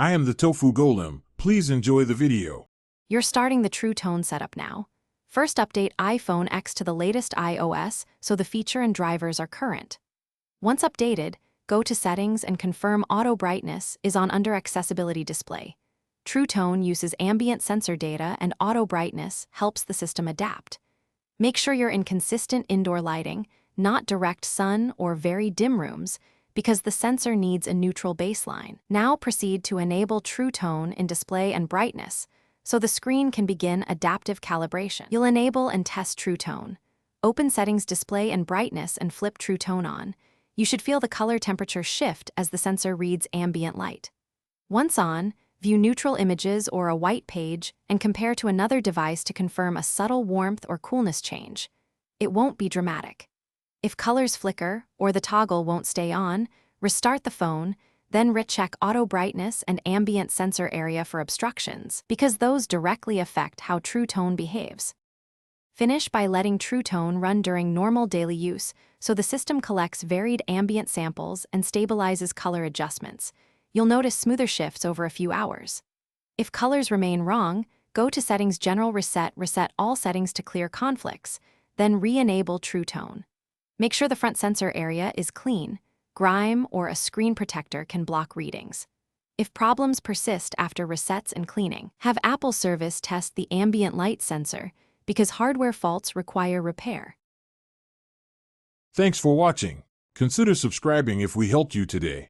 I am the Tofu Golem. Please enjoy the video. You're starting the True Tone setup now. First, update iPhone X to the latest iOS so the feature and drivers are current. Once updated, go to Settings and confirm Auto Brightness is on under Accessibility Display. True Tone uses ambient sensor data and auto brightness helps the system adapt. Make sure you're in consistent indoor lighting, not direct sun or very dim rooms, because the sensor needs a neutral baseline. Now proceed to enable True Tone in display and brightness, so the screen can begin adaptive calibration. You'll enable and test True Tone. Open Settings Display and Brightness and flip True Tone on. You should feel the color temperature shift as the sensor reads ambient light. Once on, view neutral images or a white page and compare to another device to confirm a subtle warmth or coolness change. It won't be dramatic. If colors flicker or the toggle won't stay on, restart the phone, then recheck auto brightness and ambient sensor area for obstructions, because those directly affect how True Tone behaves. Finish by letting True Tone run during normal daily use so the system collects varied ambient samples and stabilizes color adjustments. You'll notice smoother shifts over a few hours. If colors remain wrong, go to Settings General Reset all settings to clear conflicts, then re-enable True Tone. Make sure the front sensor area is clean. Grime or a screen protector can block readings. If problems persist after resets and cleaning, have Apple service test the ambient light sensor because hardware faults require repair. Thanks for watching. Consider subscribing if we helped you today.